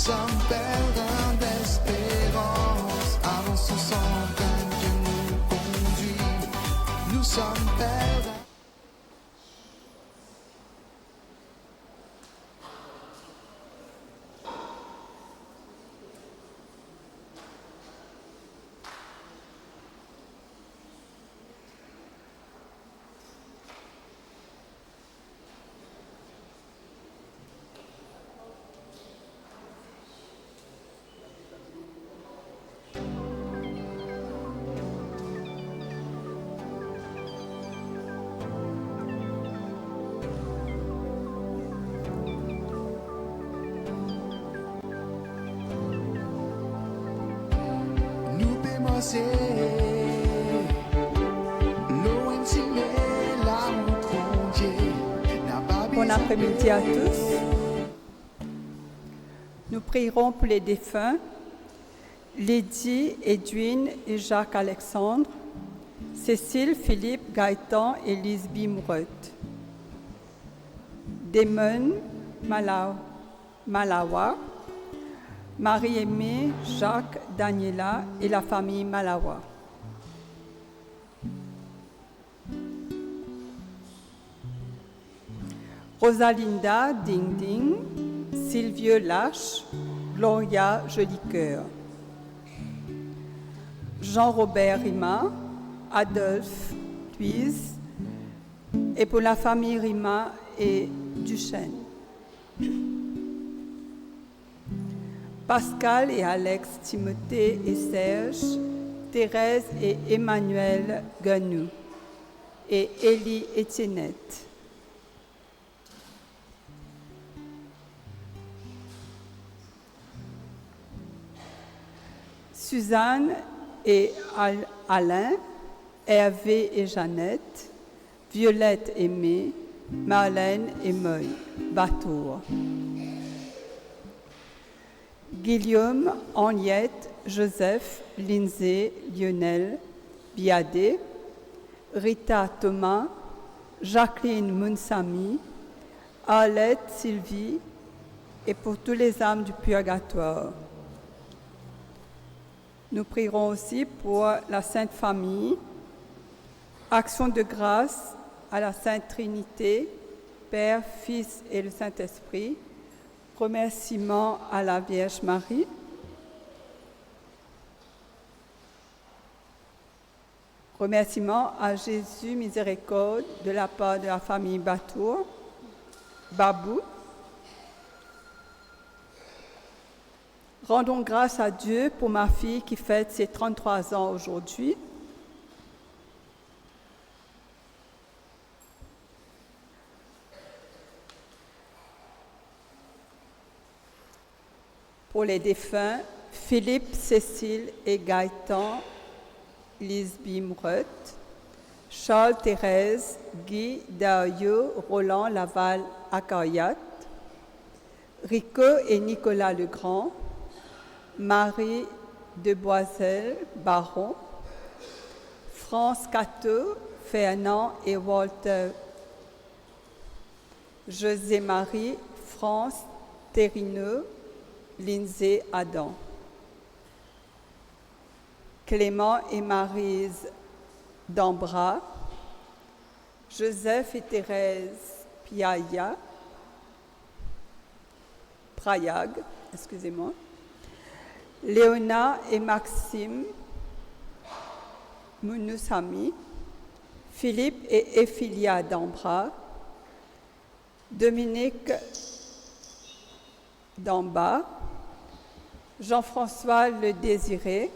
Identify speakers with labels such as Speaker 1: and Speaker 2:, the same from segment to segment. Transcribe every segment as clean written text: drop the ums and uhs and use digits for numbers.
Speaker 1: sommes pèlerins d'espérance, avançons sans crainte, Dieu nous conduit. Nous sommes pèlerins.
Speaker 2: Bon après-midi à tous. Nous prierons pour les défunts, Lydie, Edwin et Jacques-Alexandre, Cécile, Philippe, Gaëtan et Lisby Mouret, Damon, Malawa, Marie-Aimée, Jacques, Daniela et la famille Malawa. Rosalinda Ding Ding, Sylvieux Lache, Gloria Jolicoeur, Jean-Robert Rima, Adolphe Thuise, et pour la famille Rima et Duchesne. Pascal et Alex, Timothée et Serge, Thérèse et Emmanuel Ganou, et Élie Etiennette. Suzanne et Alain, Hervé et Jeannette, Violette et Aimée, Marlène et Moy, Batour. Guillaume, Henriette, Joseph, Lindsay, Lionel, Biadé, Rita Thomas, Jacqueline Mounsami, Arlette, Sylvie, et pour tous les âmes du purgatoire. Nous prierons aussi pour la Sainte Famille, action de grâce à la Sainte Trinité, Père, Fils et le Saint-Esprit, remerciements à la Vierge Marie, remerciements à Jésus Miséricorde de la part de la famille Batour, Babou. Rendons grâce à Dieu pour ma fille qui fête ses 33 ans aujourd'hui. Pour les défunts, Philippe, Cécile et Gaëtan, Lisby Mouret, Charles, Thérèse, Guy, Dario, Roland, Laval, Acariat, Rico et Nicolas Legrand, Marie Deboiselle, Baron, France Cateau, Fernand et Walter, José-Marie, France, Terrineau, Lindsay Adam, Clément et Maryse Dambra, Joseph et Thérèse Prayag, excusez-moi, Léona et Maxime Mounoussami, Philippe et Ephilia Dambra, Dominique Damba, Jean-François Le Désiré,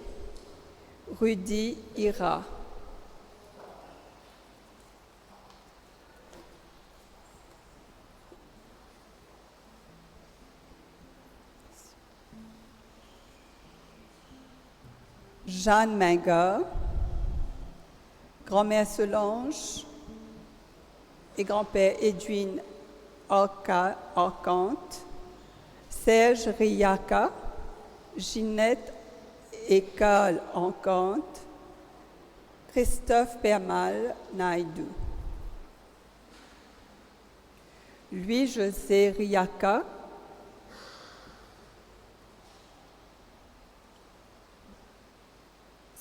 Speaker 2: Rudy Ira. Jeanne Minga, grand-mère Solange et grand-père Edwin Arcante, Serge Riaka, Ginette et Carl Arcante, Christophe Permal Naïdou. Louis-José Riaka,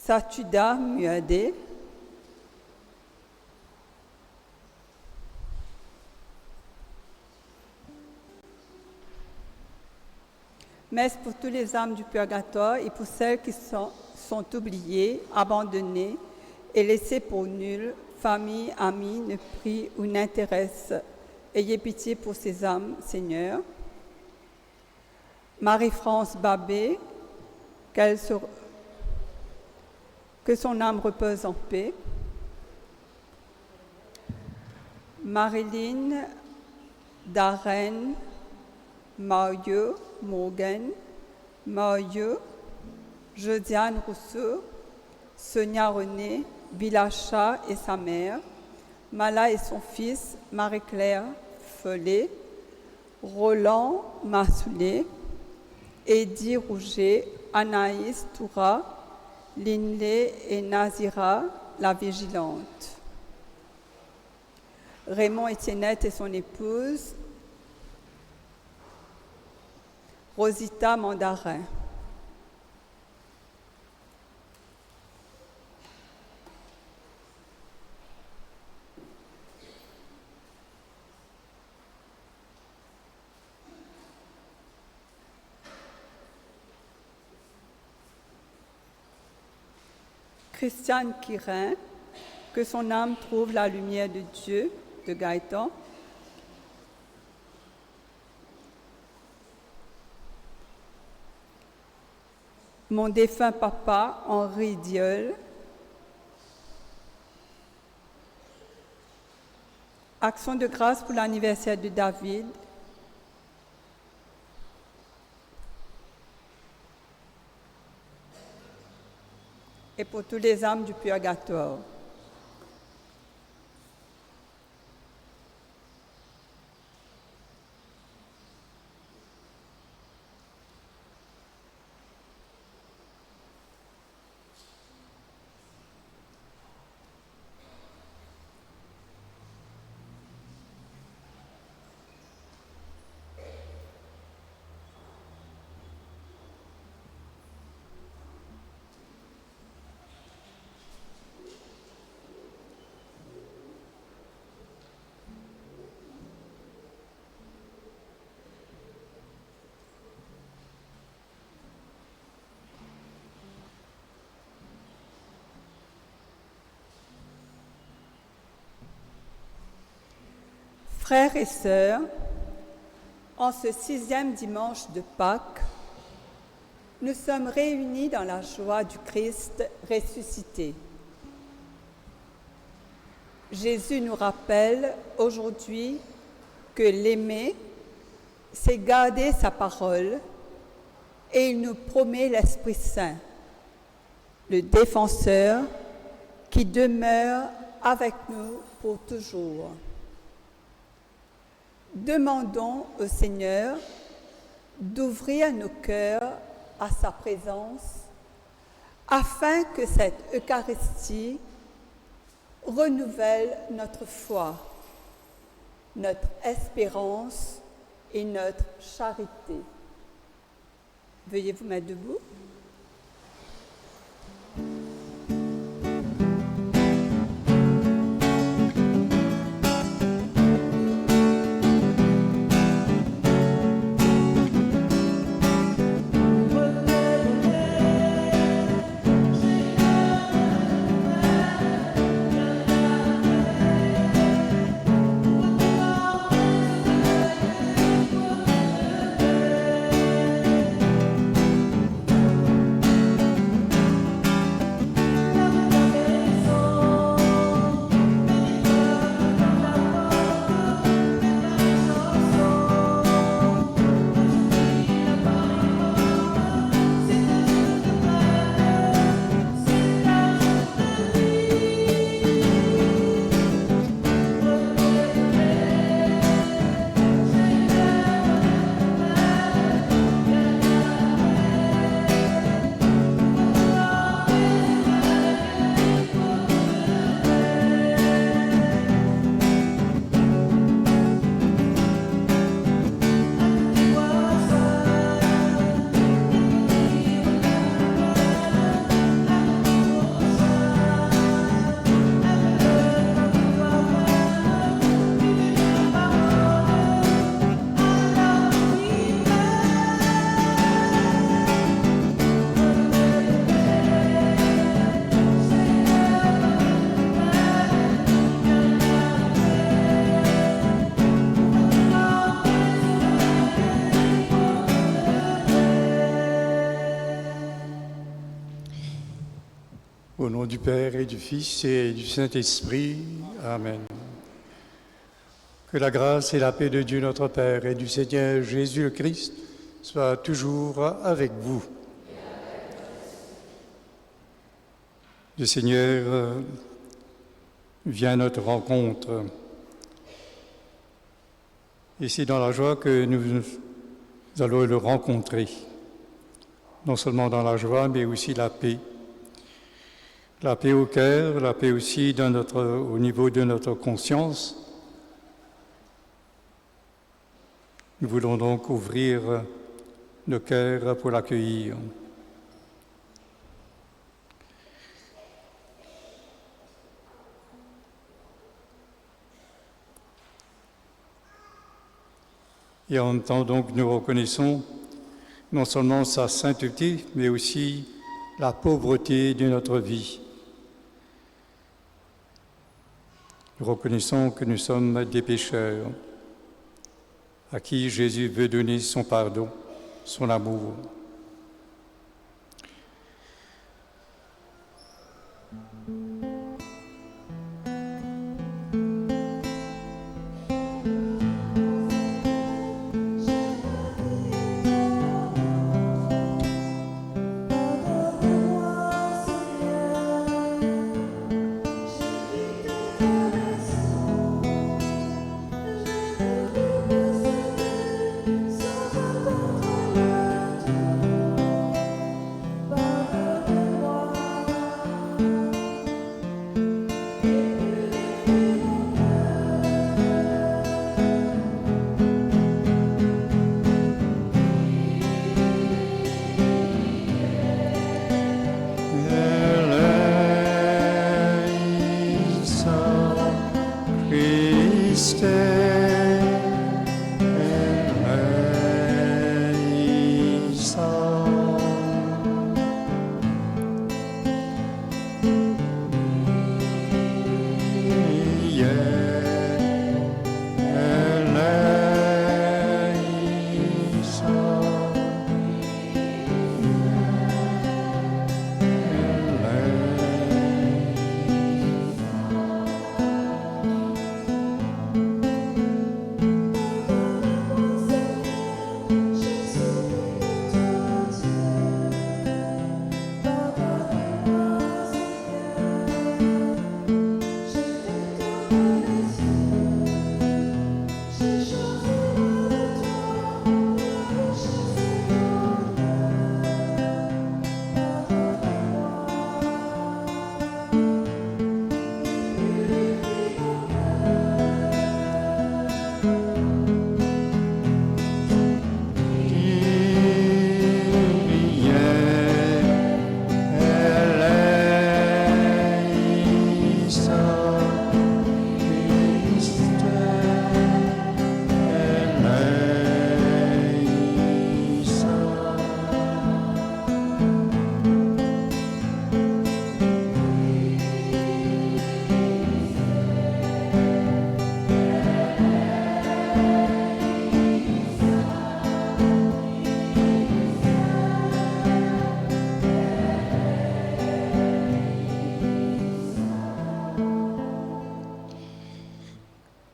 Speaker 2: Satuda Muade, messe pour tous les âmes du purgatoire et pour celles qui sont oubliées, abandonnées et laissées pour nulles, famille, amis, ne prient ou n'intéressent. Ayez pitié pour ces âmes, Seigneur. Marie-France Babé, que son âme repose en paix. Marilyn Darren Mario Morgan, Mario, Josiane Rousseau, Sonia René, Bilacha et sa mère, Mala et son fils, Marie-Claire Follet, Roland Massoulet, Eddie Rouget, Anaïs Toura, Linley et Nazira, la vigilante. Raymond Etiennette et son épouse, Rosita Mandarin. Christiane Quirin, que son âme trouve la lumière de Dieu, de Gaëtan. Mon défunt papa, Henri Dieul. Action de grâce pour l'anniversaire de David. Et pour tous les âmes du purgatoire. Frères et sœurs, en ce 6e dimanche de Pâques, nous sommes réunis dans la joie du Christ ressuscité. Jésus nous rappelle aujourd'hui que l'aimer, c'est garder sa parole et il nous promet l'Esprit Saint, le défenseur qui demeure avec nous pour toujours. Demandons au Seigneur d'ouvrir nos cœurs à sa présence afin que cette Eucharistie renouvelle notre foi, notre espérance et notre charité. Veuillez vous mettre debout.
Speaker 3: Au nom du Père et du Fils et du Saint-Esprit. Amen. Que la grâce et la paix de Dieu notre Père et du Seigneur Jésus le Christ soient toujours avec vous. Le Seigneur vient à notre rencontre. Et c'est dans la joie que nous allons le rencontrer. Non seulement dans la joie, mais aussi la paix. La paix au cœur, la paix aussi au niveau de notre conscience. Nous voulons donc ouvrir nos cœurs pour l'accueillir. Et en même temps, donc, nous reconnaissons non seulement sa sainteté, mais aussi la pauvreté de notre vie. Nous reconnaissons que nous sommes des pécheurs, à qui Jésus veut donner son pardon, son amour.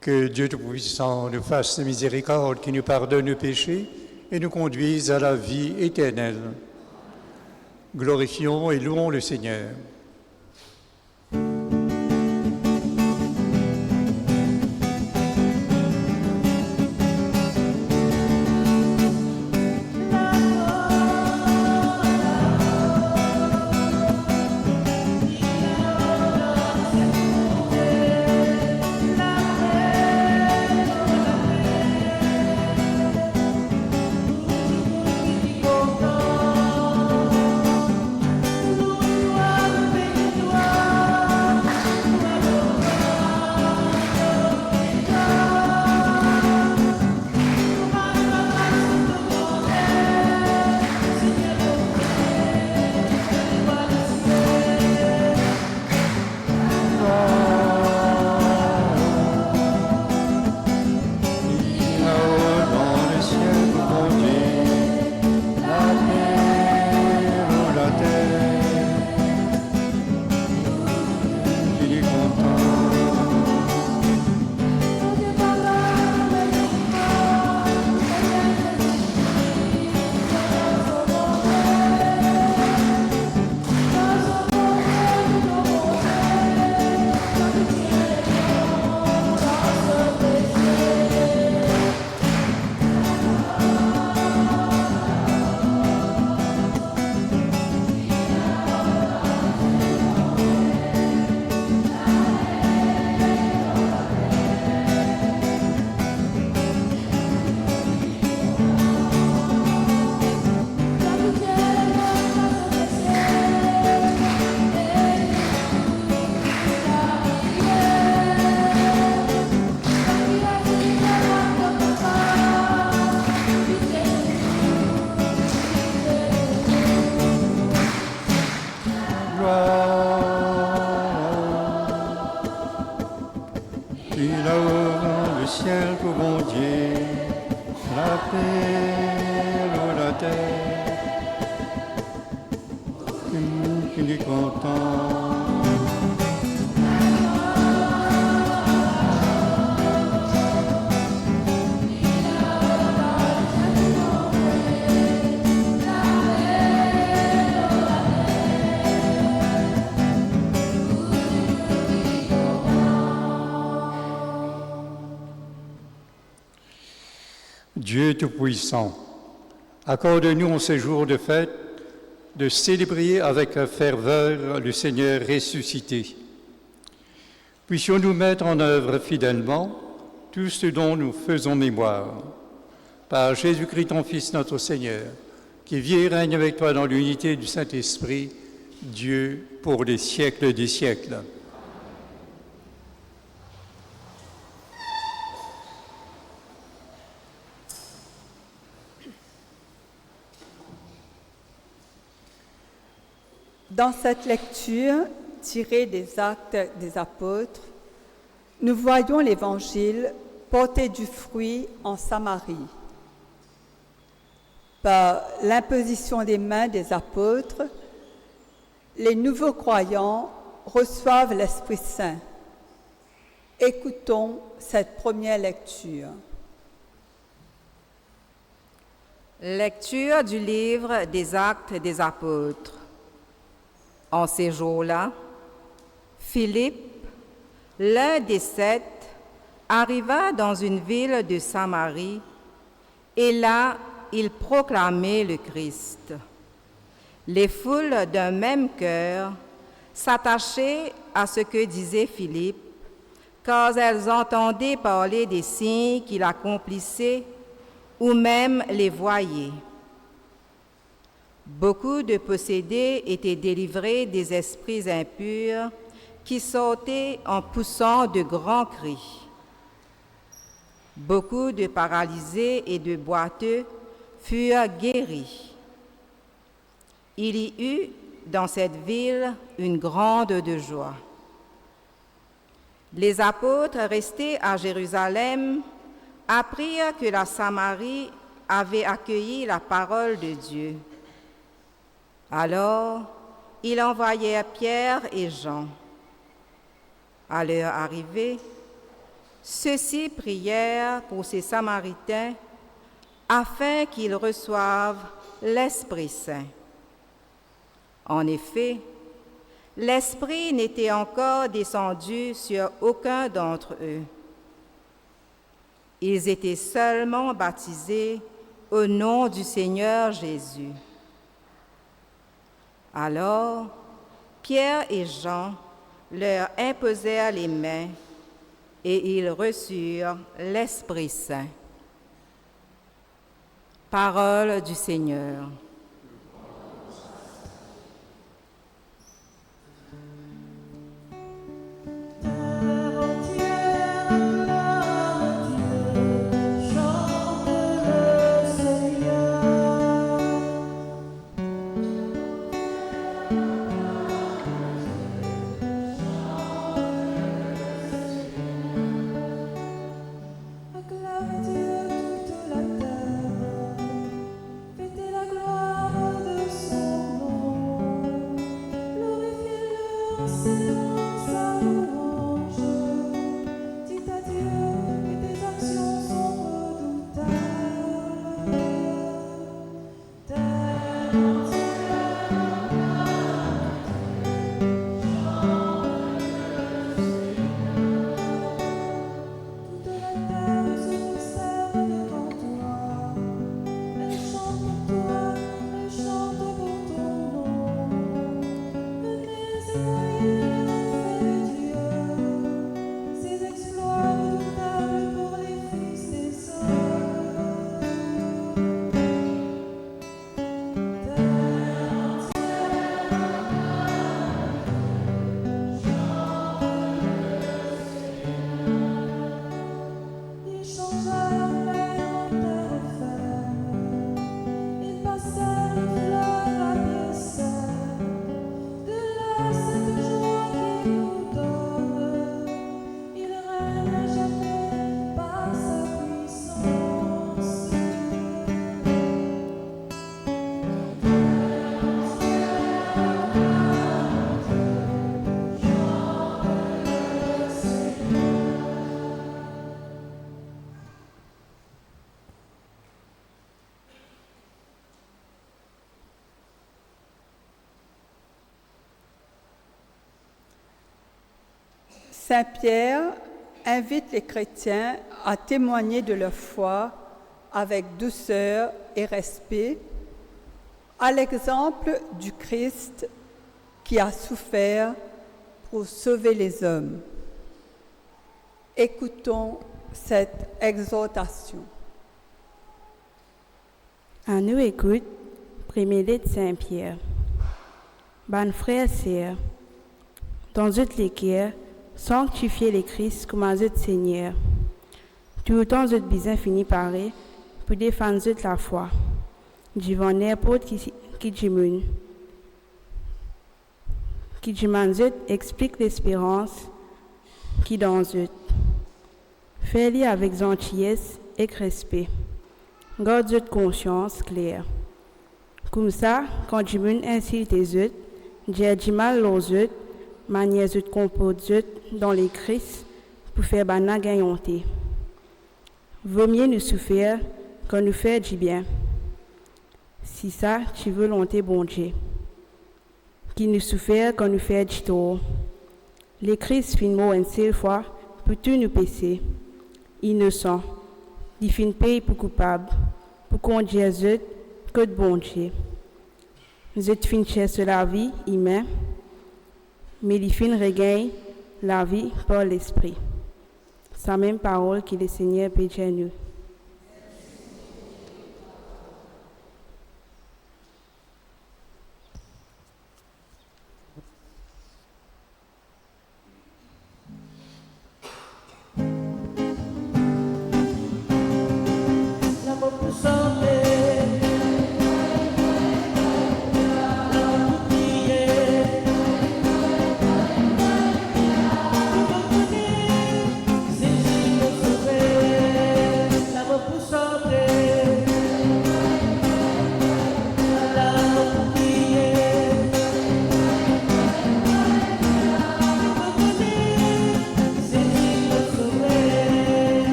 Speaker 3: Que Dieu Tout-Puissant nous fasse miséricorde, qui nous pardonne nos péchés et nous conduise à la vie éternelle. Glorifions et louons le Seigneur.
Speaker 4: Nous
Speaker 3: paix dans la terre, qu'il est content. Dieu Tout-Puissant, accorde-nous en ce jour de fête de célébrer avec ferveur le Seigneur ressuscité. Puissions-nous mettre en œuvre fidèlement tout ce dont nous faisons mémoire. Par Jésus-Christ, ton Fils, notre Seigneur, qui vit et règne avec toi dans l'unité du Saint-Esprit, Dieu pour les siècles des siècles.
Speaker 2: Dans cette lecture tirée des Actes des Apôtres, nous voyons l'Évangile porter du fruit en Samarie. Par l'imposition des mains des apôtres, les nouveaux croyants reçoivent l'Esprit Saint. Écoutons cette première lecture.
Speaker 4: Lecture du livre des Actes des Apôtres. En ces jours-là, Philippe, l'un des 7, arriva dans une ville de Samarie, et là, il proclamait le Christ. Les foules d'un même cœur s'attachaient à ce que disait Philippe, car elles entendaient parler des signes qu'il accomplissait ou même les voyaient. Beaucoup de possédés étaient délivrés des esprits impurs qui sortaient en poussant de grands cris. Beaucoup de paralysés et de boiteux furent guéris. Il y eut dans cette ville une grande de joie. Les apôtres restés à Jérusalem apprirent que la Samarie avait accueilli la parole de Dieu. Alors, ils envoyèrent Pierre et Jean. À leur arrivée, ceux-ci prièrent pour ces Samaritains afin qu'ils reçoivent l'Esprit Saint. En effet, l'Esprit n'était encore descendu sur aucun d'entre eux. Ils étaient seulement baptisés au nom du Seigneur Jésus. Alors, Pierre et Jean leur imposèrent les mains et ils reçurent l'Esprit Saint. Parole du Seigneur.
Speaker 5: Acclamez Dieu toute la terre, fêtez la gloire
Speaker 2: Saint Pierre invite les chrétiens à témoigner de leur foi avec douceur et respect, à l'exemple du Christ qui a souffert pour sauver les hommes. Écoutons cette exhortation.
Speaker 5: À nous écoute, premier lit de Saint-Pierre. Ban frères et sœurs, dans toutes les guerres, sanctifiez les Christ comme un autre Seigneur. Tout autant autres besoin fini par pour défendre toute la foi. Devant n'importe qui j'imune. Qui j'imane explique l'espérance qui dans eux. Fais-le avec gentillesse et respect. Garde votre conscience claire. Comme ça, quand j'imune ainsi tes autres, j'ai du mal aux autres, manière de comporter dans les Christ pour faire bana gagnanter. Vaut mieux nous souffrir que nous faire du bien. Si ça, tu veux volonté bon Dieu. Qui nous souffrir que nous faire du tort. Les Christ finissent une seule fois pour tous nous péchés. Innocents, ils finissent payer pour coupables, pour conduire eux que de bon Dieu. Nous finissons sur la vie humaine, mais ils finissent regagnent la vie par l'Esprit. C'est la même parole que le Seigneur peut dire nous.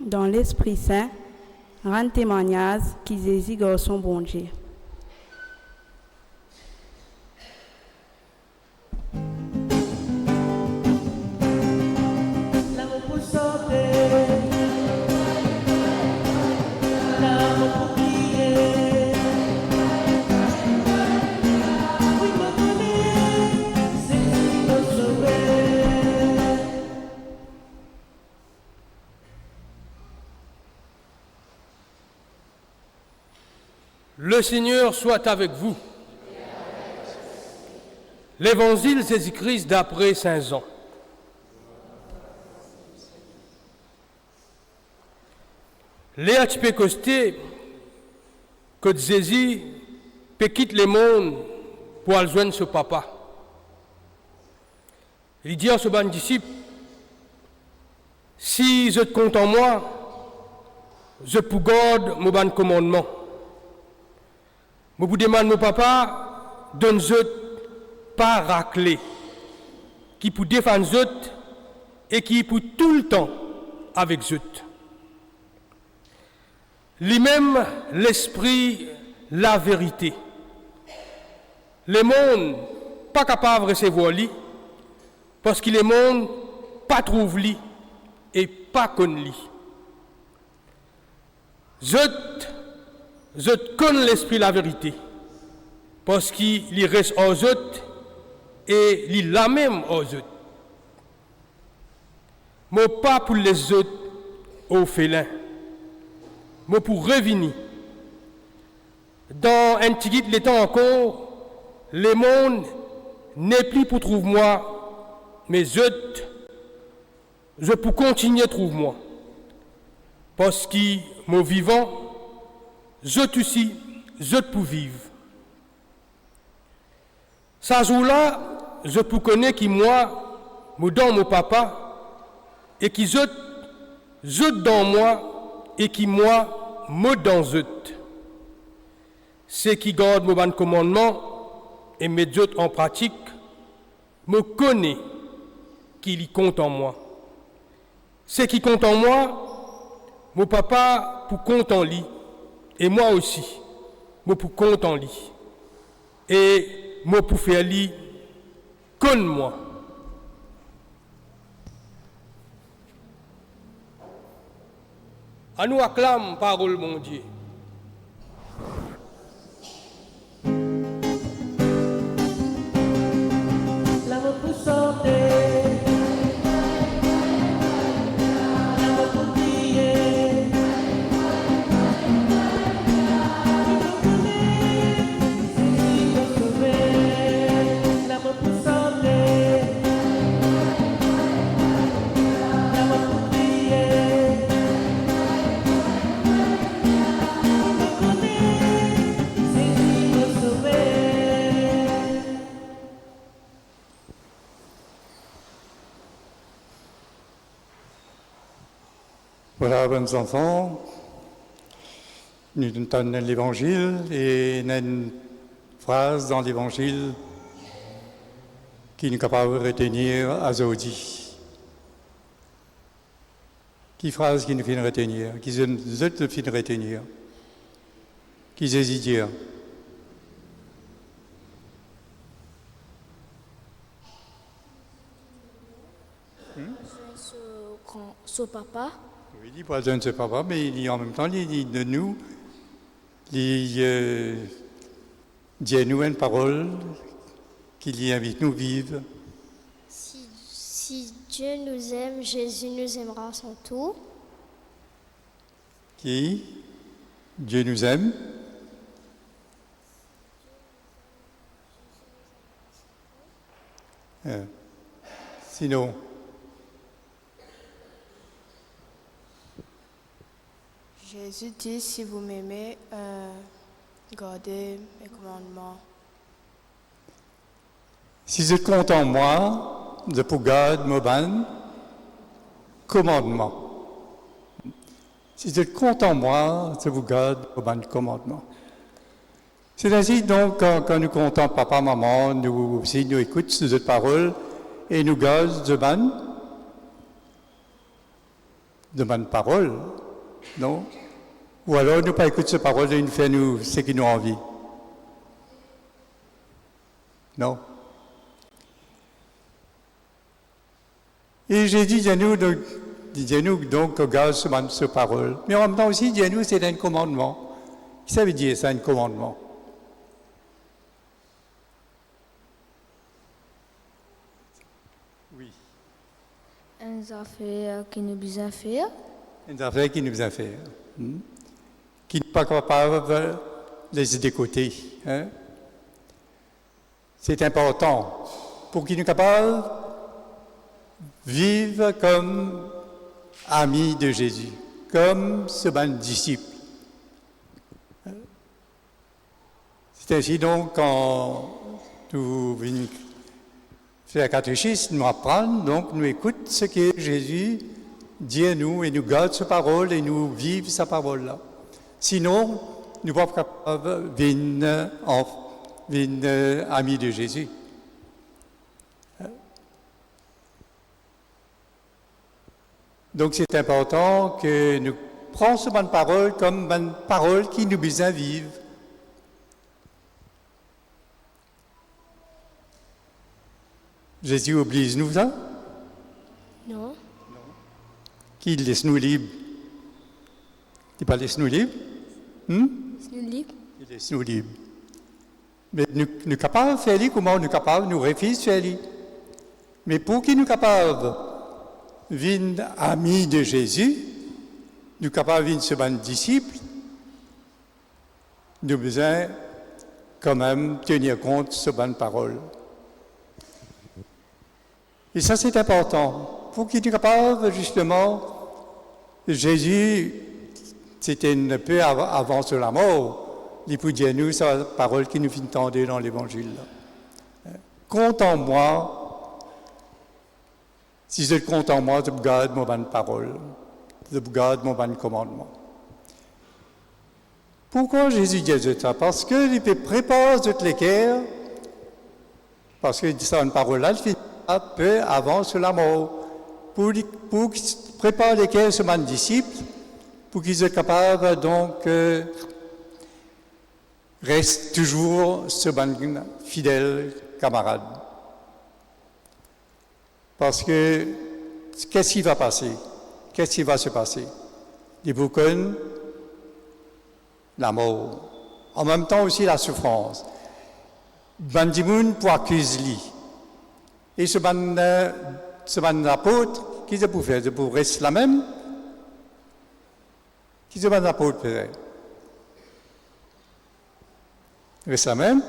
Speaker 5: Dans l'Esprit Saint, rend témoignage qui Jésus garçon bon Dieu.
Speaker 6: Le Seigneur soit avec vous. L'Évangile Jésus-Christ d'après Saint Jean. Léa Tchipekosté, que Jésus peut quitter le monde pour aller joindre son papa. Il dit à ce bon disciple, si je te compte en moi, je peux garder mon bon commandement. Je vous demande, mon papa, donne-je pas raclé, qui peut défendre eux et qui peut tout le temps avec eux. Lui-même, l'esprit, la vérité. Le monde pas capable de recevoir lui, parce que le monde pas trouve lui et pas connaît lui. Je connais l'esprit la vérité, parce qu'il reste aux autres et il la même aux autres. Mais pas pour les autres aux félins, mais pour revenir. Dans un petit guide, le temps encore, le monde n'est plus pour trouver moi, mais je peux continuer à trouver moi. Parce que mon vivant, je aussi, je peux vivre. Ça jour-là, je peux connaître qui moi, me dans mon papa, et qui je dans moi, et qui moi, me dans eux. Ceux qui gardent mon bon commandement et mettent eux en pratique, me connaissent qu'il y compte en moi. Ceux qui comptent en moi, mon papa pour compte en lui. Et moi aussi, moi pour compte en lui. Et moi pour faire lui, connais-moi. À nous acclame parole mon Dieu.
Speaker 3: Voilà, bons enfants, nous entendons l'évangile et il y a une phrase dans l'évangile qui nous est capable de retenir à Zodi. Quelle phrase qui nous fait retenir, qui nous fait retenir, qui hésite dire.
Speaker 7: Son papa.
Speaker 3: Oui, il dit pas besoin de ce papa, mais il dit en même temps, il dit de nous, dis-nous une parole qu'il invite nous vivre.
Speaker 7: Si Dieu nous aime, Jésus nous aimera à son tour.
Speaker 3: Qui Dieu nous aime. Sinon,
Speaker 8: Jésus dit, si vous m'aimez, gardez mes commandements.
Speaker 3: si vous êtes content en moi, de pour garder mon commandement. Si vous êtes content en moi, de vous garder mon commandement. C'est ainsi donc quand nous comptons papa, maman, nous aussi nous écoutons cette parole et nous gardons de bonnes paroles, non? Ou alors nous pas écouter cette parole et nous faire nous ce qui nous envie. Non. Et j'ai dit, dis-nous donc, garde ce parole. Mais en même temps aussi, dis-nous, c'est un commandement. Qu'est-ce que ça veut dire, ça, un commandement? Oui.
Speaker 7: Une affaire qui nous besoin faire.
Speaker 3: Une affaire qui nous besoin faire. Qui n'est pas capable de laisser de côté. Hein? C'est important pour qu'il soit capable de vivre comme ami de Jésus, comme ce bon disciple. C'est ainsi donc quand nous venons faire catéchisme, nous apprenons, donc nous écoutons ce que Jésus dit à nous et nous gardons sa parole et nous vivons sa parole-là. Sinon, nous ne sommes pas capables de devenir amis de Jésus. Donc c'est important que nous prenions cette bonne parole comme une parole qui nous besoin vivre. Jésus oblige-nous ça?
Speaker 7: Non.
Speaker 3: Qui laisse-nous libres? Il ne laisse-nous libres?
Speaker 7: Laisse-nous libres.
Speaker 3: Il laisse-nous libres. Mais nous sommes capables de faire comment nous sommes capables, nous refusons de faire. Mais pour qu'il nous capables de devenir amis de Jésus, nous sommes capables de devenir ce bon disciple, nous avons besoin quand même tenir compte de ce bonne parole. Et ça, c'est important. Pour qu'il soit capable, justement, Jésus, c'était un peu avant sur la mort, il peut dire nous sa parole qui nous fait entendre dans l'Évangile. Compte en moi, si je compte en moi, je garde mon bonne parole, je garde mon bon commandement. Pourquoi Jésus dit ça? Parce qu'il prépare toutes les guerres, parce que ça une parole-là, il fait un peu avant sur la mort, pour préparer lesquels sont mes disciples, pour qu'ils soient capables, donc, reste toujours ce bon fidèle camarade. Parce que, qu'est-ce qui va passer? Qu'est-ce qui va se passer? Il vous connaît la mort. En même temps aussi la souffrance. Bandimoun pour accuser. Et ce ban apôtre, qui se pouvait faire? Pour rester la même? Qui se ban apôtre faisait? Reste la même?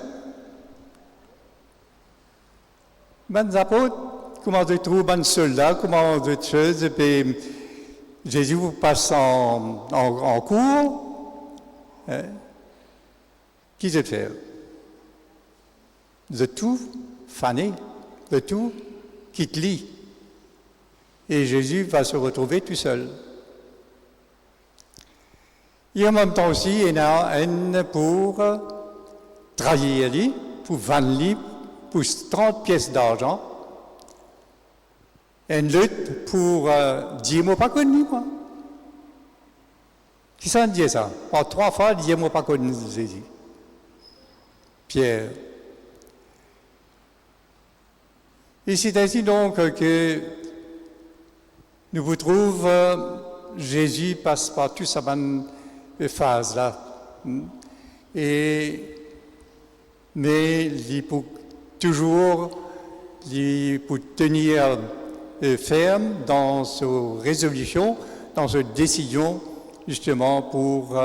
Speaker 3: Ban apôtres, comment de trouver ban soldats, comment de choses, et puis Jésus vous passe en cours. Hein? Qui se fait? De tout fané, de tout quitte lit. Et Jésus va se retrouver tout seul. Et en même temps aussi, il y a un pour trahir lui, pour vendre lui, pour 30 pièces d'argent. Une lutte pour dire moi pas connu, moi. Qui s'en dit ça? Par 3 fois, dire moi pas connu Jésus. Pierre. Et c'est ainsi donc que nous vous trouvons, Jésus passe par toute sa bonne phase là. Mais il faut toujours pour tenir ferme dans ses résolutions, dans ses décisions, justement pour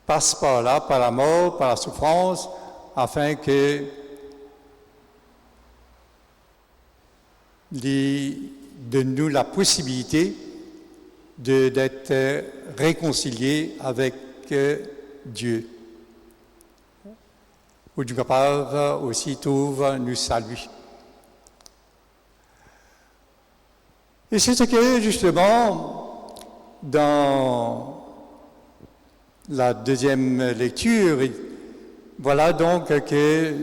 Speaker 3: passer par là, par la mort, par la souffrance, afin que donne-nous la possibilité d'être réconciliés avec Dieu. Ou du capable aussi trouve nous salue. Et c'est ce que justement dans la deuxième lecture, voilà donc que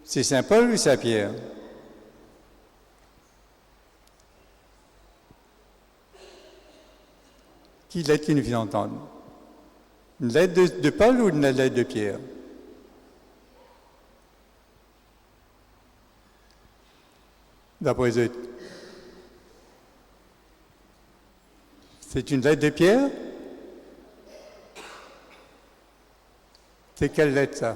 Speaker 3: c'est Saint Paul ou Saint Pierre? Qui lettre qui nous vient entendre? Une lettre de Paul ou une lettre de Pierre? D'après eux. C'est une lettre de Pierre? C'est quelle lettre ça?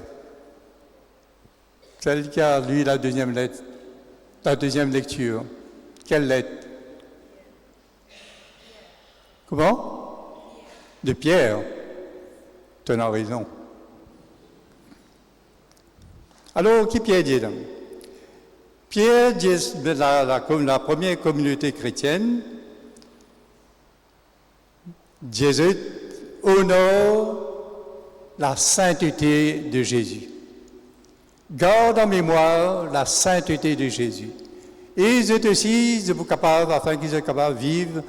Speaker 3: Celle qui a lu la deuxième lettre, la deuxième lecture. Quelle lettre? Comment? De Pierre. Tu as raison. Alors, qui Pierre dit là? Pierre dit la première communauté chrétienne, Jésus honore la sainteté de Jésus. Garde en mémoire la sainteté de Jésus. Et ils êtes aussi capables, afin qu'ils soient capables de vivre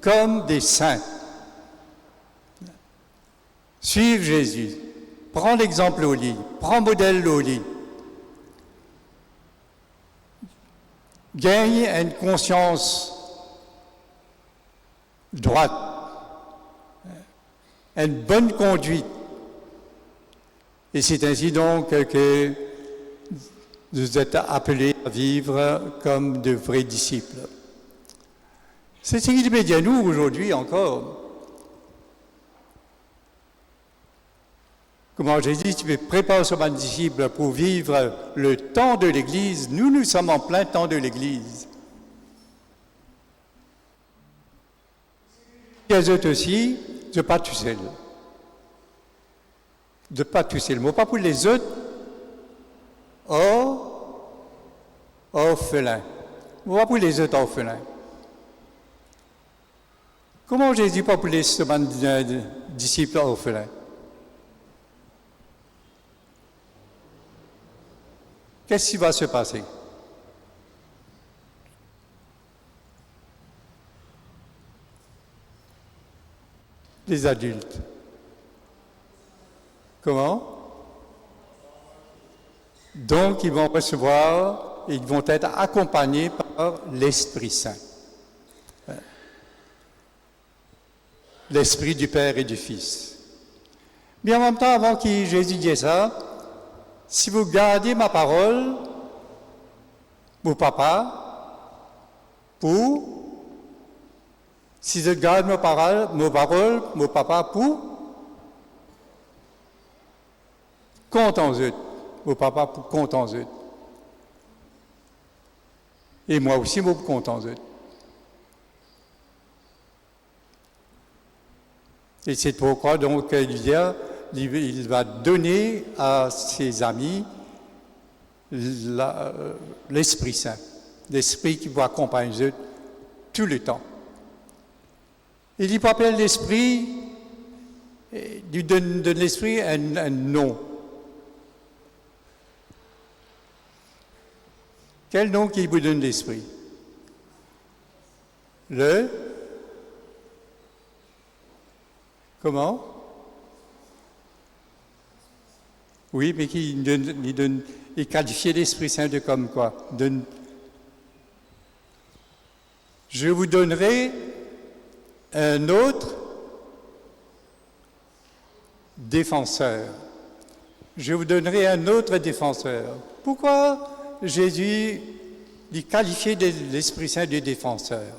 Speaker 3: comme des saints. Suivre Jésus. Prends l'exemple au lit. Prends modèle au lit. Gagne une conscience droite. Une bonne conduite. Et c'est ainsi donc que vous êtes appelés à vivre comme de vrais disciples. C'est ce qu'il dit à nous aujourd'hui encore. Comment Jésus prépare son disciple pour vivre le temps de l'Église. Nous sommes en plein temps de l'Église. Les autres aussi, de pas tout seul. De pas tout seul. Mais pas pour les autres, orphelins. Pas pour les autres orphelins. Comment Jésus pas pour les disciples orphelins? Qu'est-ce qui va se passer? Les adultes. Comment? Donc, ils vont recevoir, ils vont être accompagnés par l'Esprit Saint. L'Esprit du Père et du Fils. Mais en même temps, avant que Jésus dise ça, si vous gardez ma parole, vos papas, pour Si je garde mes paroles, mon papa pour compte en eux. Mon papa pour compte en eux. Et moi aussi, mon compte en eux. Et c'est pourquoi donc il va donner à ses amis l'Esprit Saint, l'Esprit qui va accompagner eux tout le temps. Il lui appelle l'Esprit, il lui donne de l'Esprit un nom. Quel nom qu'il vous donne l'Esprit? Comment? Oui, mais il qualifie l'Esprit Saint de comme quoi? Je vous donnerai un autre défenseur. Je vous donnerai un autre défenseur. Pourquoi Jésus lui qualifiait l'Esprit Saint de défenseur?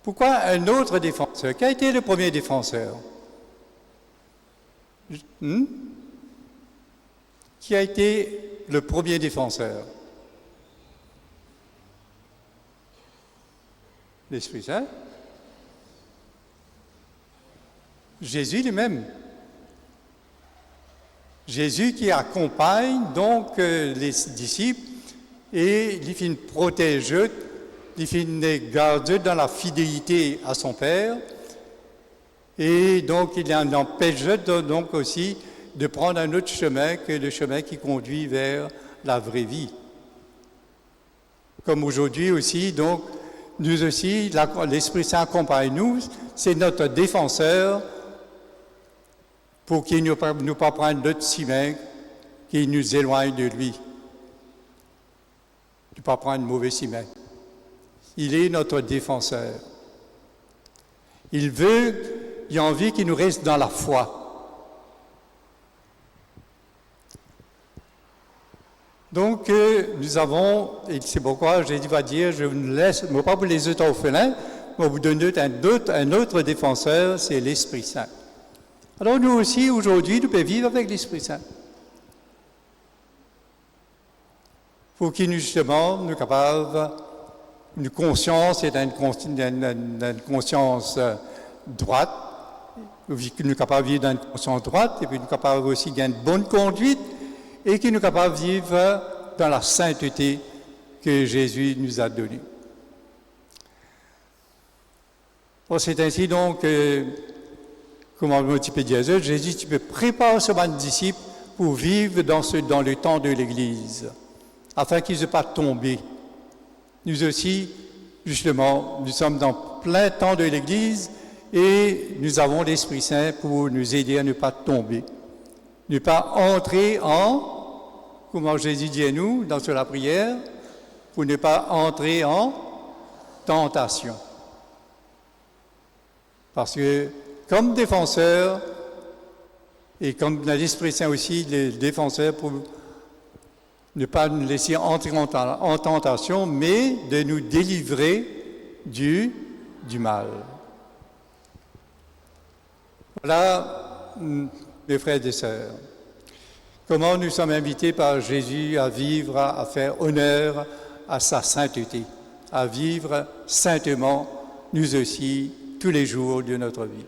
Speaker 3: Pourquoi un autre défenseur? Qui a été le premier défenseur? Qui a été le premier défenseur? L'Esprit Saint? Jésus lui-même. Jésus qui accompagne donc les disciples et il finit protéger, il finit garder dans la fidélité à son Père et donc il en empêche donc aussi de prendre un autre chemin que le chemin qui conduit vers la vraie vie. Comme aujourd'hui aussi, donc, nous aussi, l'Esprit Saint accompagne nous, c'est notre défenseur pour qu'il ne nous pas prendre d'autres chemin qui nous éloigne de lui. Ne pas prendre mauvais chemin. Il est notre défenseur. Il a envie qu'il nous reste dans la foi. Donc, nous avons, et c'est pourquoi Jésus va dire, je ne vais pas vous laisser orphelins, mais vous donner un autre défenseur, c'est l'Esprit Saint. Alors nous aussi, aujourd'hui, nous pouvons vivre avec l'Esprit Saint. Pour qu'il nous, justement, nous capables, une conscience et une conscience droite, nous sommes capables de vivre dans une conscience droite, et puis nous sommes capables aussi d'une bonne conduite, et qui nous sommes capables de vivre dans la sainteté que Jésus nous a donnée. C'est ainsi donc, comme un petit peu dit Jésus, tu peux préparer ce banc de disciples pour vivre dans le temps de l'Église, afin qu'ils ne soient pas tombés. Nous aussi, justement, nous sommes dans plein temps de l'Église et nous avons l'Esprit Saint pour nous aider à ne pas tomber. Ne pas entrer comment Jésus dit à nous dans la prière, pour ne pas entrer en tentation. Parce que comme défenseur, et comme l'Esprit Saint aussi, le défenseur pour ne pas nous laisser entrer en tentation, mais de nous délivrer du mal. Voilà, mes frères et sœurs, comment nous sommes invités par Jésus à vivre, à faire honneur à sa sainteté, à vivre saintement, nous aussi, tous les jours de notre vie.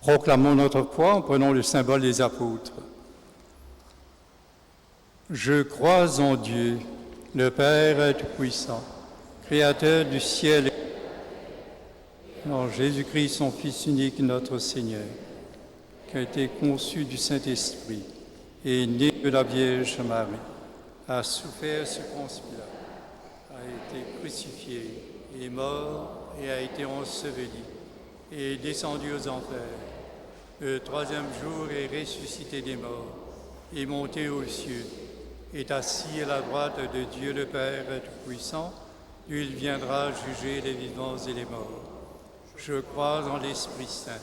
Speaker 3: Proclamons notre foi en prenant le symbole des apôtres. Je crois en Dieu, le Père Tout-Puissant, Créateur du ciel et en Jésus-Christ, son Fils unique, notre Seigneur, qui a été conçu du Saint-Esprit et né de la Vierge Marie, a souffert sous Ponce Pilate, a été crucifié, est mort et a été enseveli, et est descendu aux enfers. Le troisième jour est ressuscité des morts, est monté aux cieux, est assis à la droite de Dieu le Père Tout-Puissant, d'où il viendra juger les vivants et les morts. Je crois en l'Esprit Saint,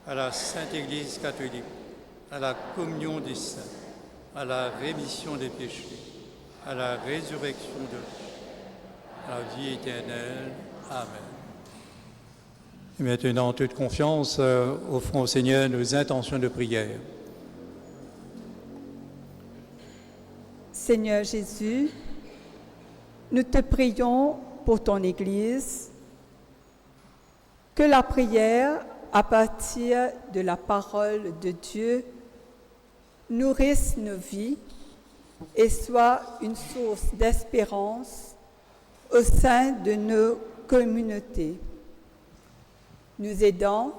Speaker 3: à la Sainte Église catholique, à la communion des saints, à la rémission des péchés, à la résurrection de la vie éternelle. Amen. Et maintenant, en toute confiance, offrons au Seigneur nos intentions de prière.
Speaker 2: Seigneur Jésus, nous te prions pour ton Église, que la prière, à partir de la parole de Dieu, nourrisse nos vies et soit une source d'espérance au sein de nos communautés, nous aidant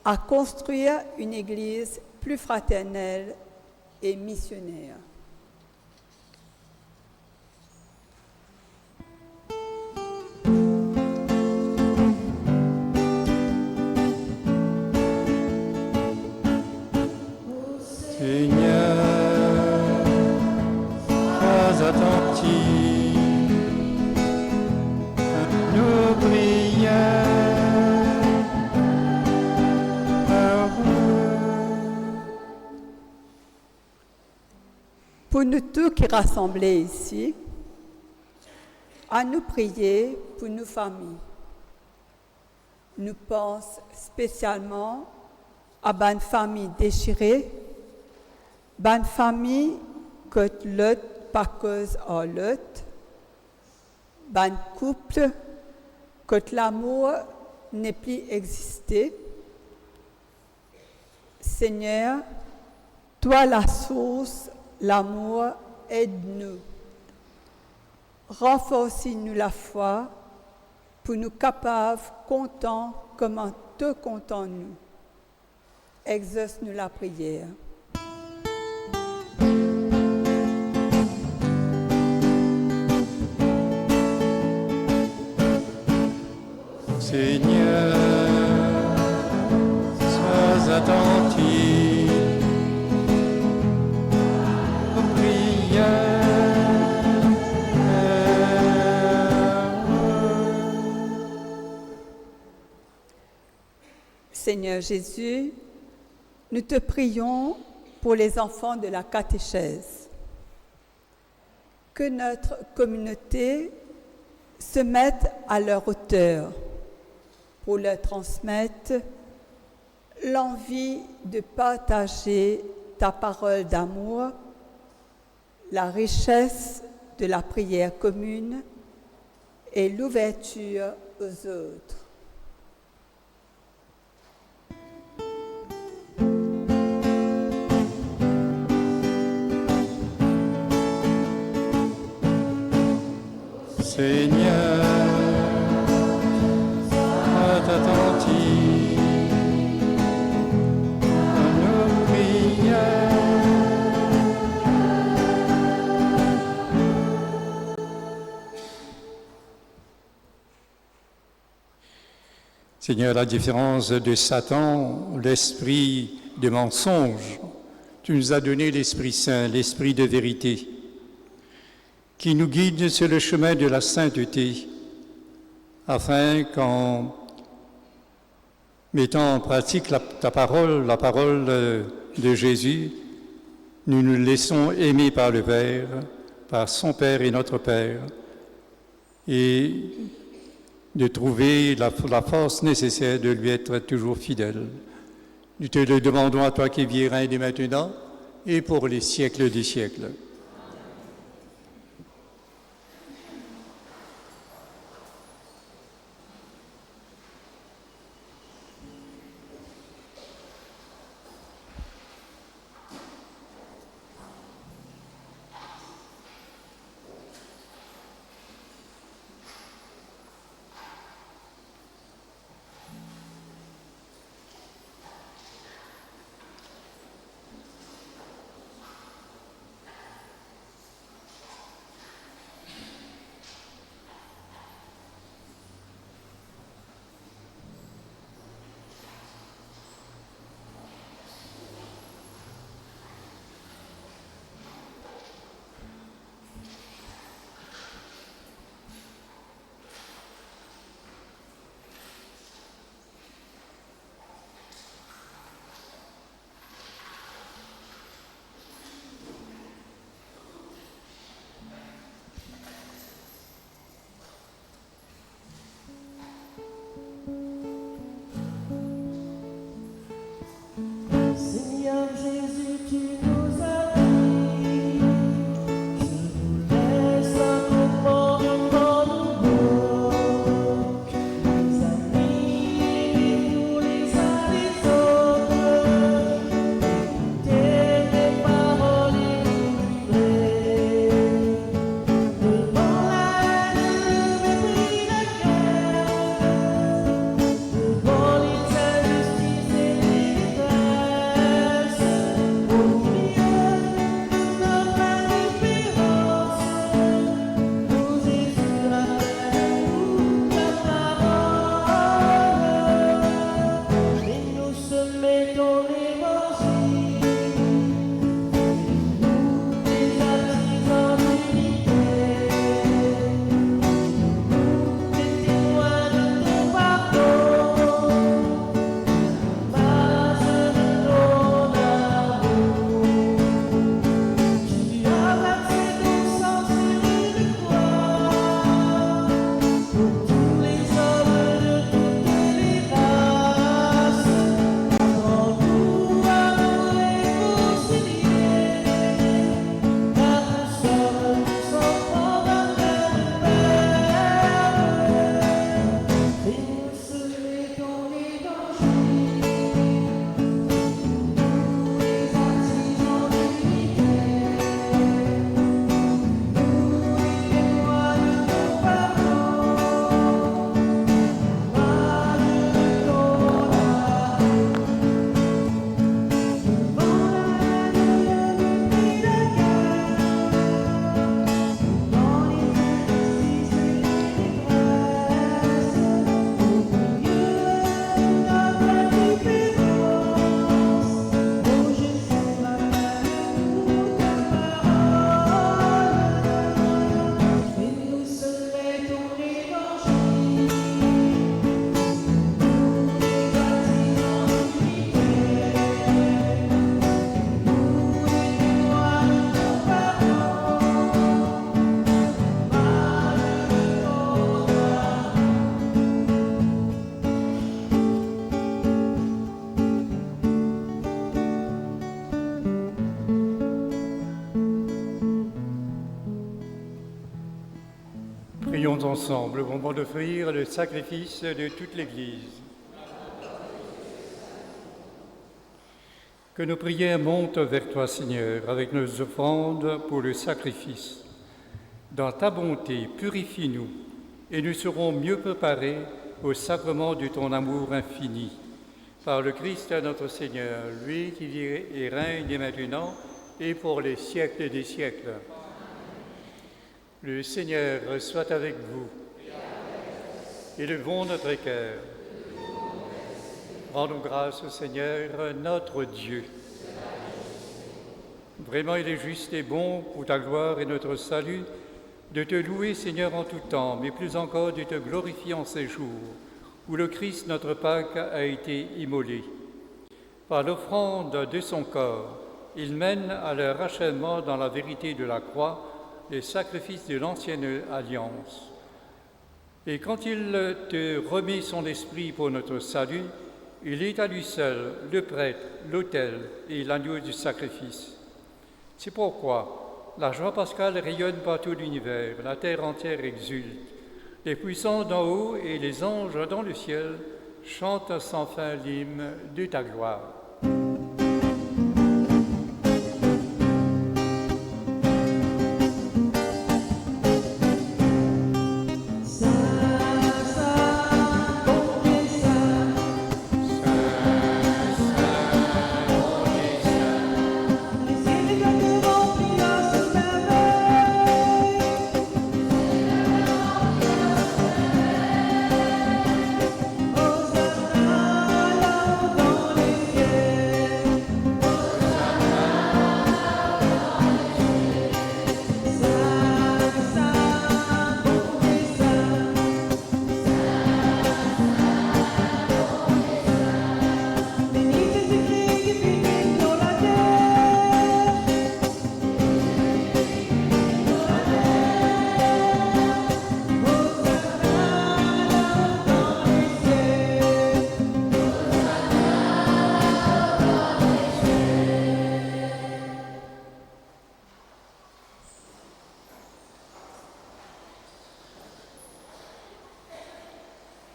Speaker 2: à construire une Église plus fraternelle et missionnaire.
Speaker 3: Seigneur, sois attentif à nos prières.
Speaker 2: Pour nous tous qui rassemblés ici, à nous prier pour nos familles. Nous pensons spécialement à une famille déchirée, une famille que l'autre par cause à l'autre, un couple que l'amour n'est plus existé. Seigneur, toi la source, l'amour, aide-nous. Renforce-nous la foi pour nous capables, contents, comment te comptons-nous. Exauce-nous la prière.
Speaker 3: Seigneur, sois attentif aux prières.
Speaker 2: Seigneur Jésus, nous te prions pour les enfants de la catéchèse. Que notre communauté se mette à leur hauteur pour leur transmettre l'envie de partager ta parole d'amour, la richesse de la prière commune et l'ouverture aux autres.
Speaker 3: Seigneur, sois attentif à nos prières. Seigneur, à la différence de Satan, l'esprit de mensonge, tu nous as donné l'Esprit Saint, l'Esprit de vérité, qui nous guide sur le chemin de la sainteté, afin qu'en mettant en pratique ta parole, la parole de Jésus, nous nous laissons aimer par le Père, par son Père et notre Père, et de trouver la force nécessaire de lui être toujours fidèle. Nous te le demandons à toi qui vis et règnes dès maintenant et pour les siècles des siècles. Prions ensemble au moment d'offrir le sacrifice de toute l'Église. Que nos prières montent vers toi, Seigneur, avec nos offrandes pour le sacrifice. Dans ta bonté, purifie-nous, et nous serons mieux préparés au sacrement de ton amour infini. Par le Christ notre Seigneur, lui qui vit et règne dès maintenant et pour les siècles des siècles. Le Seigneur soit avec vous. Élevons notre cœur. Rendons grâce au Seigneur, notre Dieu. Vraiment, il est juste et bon pour ta gloire et notre salut de te louer, Seigneur, en tout temps, mais plus encore de te glorifier en ces jours où le Christ, notre Pâque, a été immolé. Par l'offrande de son corps, il mène à leur achèvement dans la vérité de la croix les sacrifices de l'ancienne alliance. Et quand il te remet son esprit pour notre salut, il est à lui seul le prêtre, l'autel et l'agneau du sacrifice. C'est pourquoi la joie pascale rayonne par tout l'univers, la terre entière exulte. Les puissants d'en haut et les anges dans le ciel chantent sans fin l'hymne de ta gloire.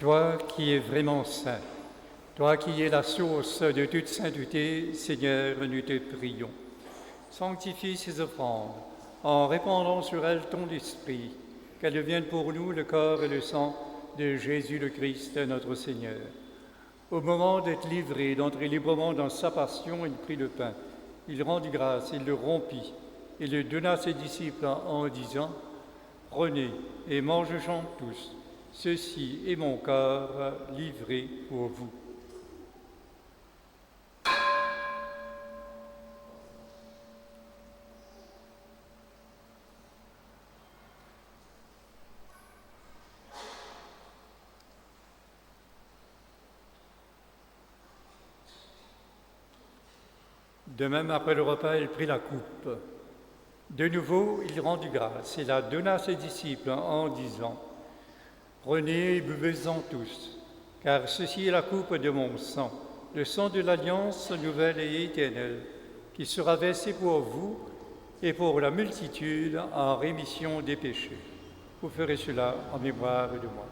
Speaker 3: Toi qui es vraiment saint, toi qui es la source de toute sainteté, Seigneur, nous te prions. Sanctifie ces offrandes en répandant sur elles ton esprit, qu'elles deviennent pour nous le corps et le sang de Jésus le Christ, notre Seigneur. Au moment d'être livré, d'entrer librement dans sa passion, il prit le pain, il rendit grâce, il le rompit, et le donna à ses disciples en disant « Prenez et mangez-en tous. Ceci est mon corps livré pour vous. » De même, après le repas, il prit la coupe. De nouveau, il rendit grâce et la donna à ses disciples en disant « Prenez et buvez-en tous, car ceci est la coupe de mon sang, le sang de l'alliance nouvelle et éternelle, qui sera versé pour vous et pour la multitude en rémission des péchés. Vous ferez cela en mémoire de moi. »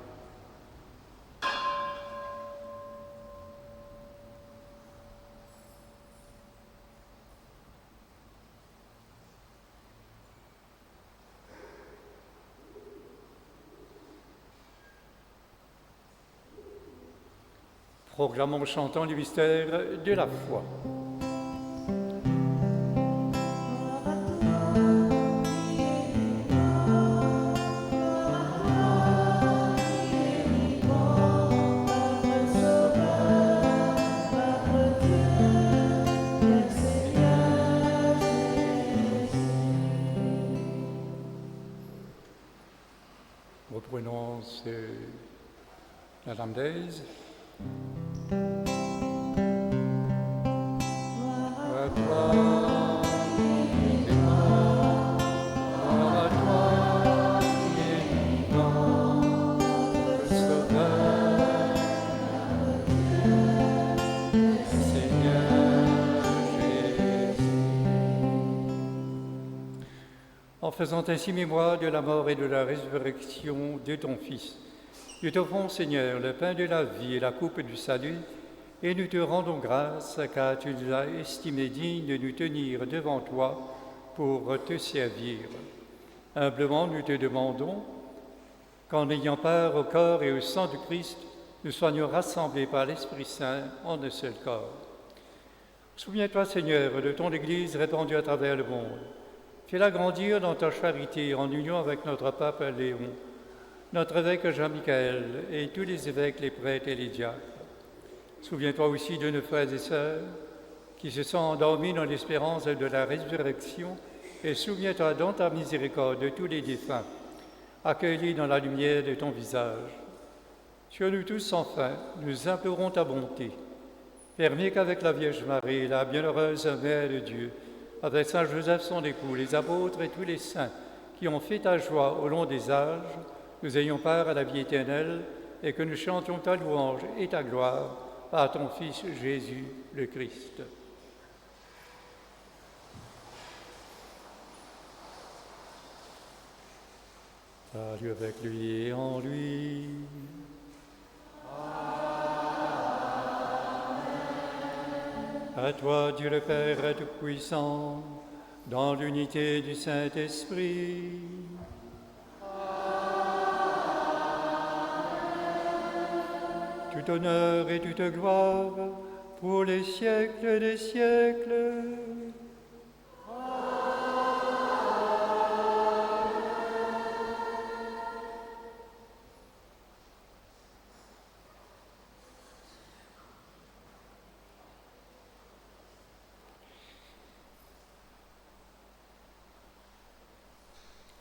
Speaker 3: Proclamons chantant le mystère de la foi. Reprenons la Lamdaise. faisant ainsi mémoire de la mort et de la résurrection de ton Fils. Nous t'offrons, Seigneur, le pain de la vie et la coupe du salut, et nous te rendons grâce car tu nous as estimés dignes de nous tenir devant toi pour te servir. Humblement, nous te demandons qu'en ayant part au corps et au sang du Christ, nous soyons rassemblés par l'Esprit Saint en un seul corps. Souviens-toi, Seigneur, de ton Église répandue à travers le monde. Fais-la grandir dans ta charité en union avec notre pape Léon, notre évêque Jean-Michel et tous les évêques, les prêtres et les diacres. Souviens-toi aussi de nos frères et sœurs qui se sont endormis dans l'espérance de la résurrection et souviens-toi dans ta miséricorde de tous les défunts, accueillis dans la lumière de ton visage. Sur nous tous, enfin, nous implorons ta bonté. Permets qu'avec la Vierge Marie, la bienheureuse Mère de Dieu, avec Saint Joseph son époux, les apôtres et tous les saints qui ont fait ta joie au long des âges, nous ayons part à la vie éternelle et que nous chantions ta louange et ta gloire par ton Fils Jésus le Christ. Salut avec lui et en lui. À toi, Dieu le Père Tout-Puissant, dans l'unité du Saint-Esprit. Tout honneur et toute gloire pour les siècles des siècles.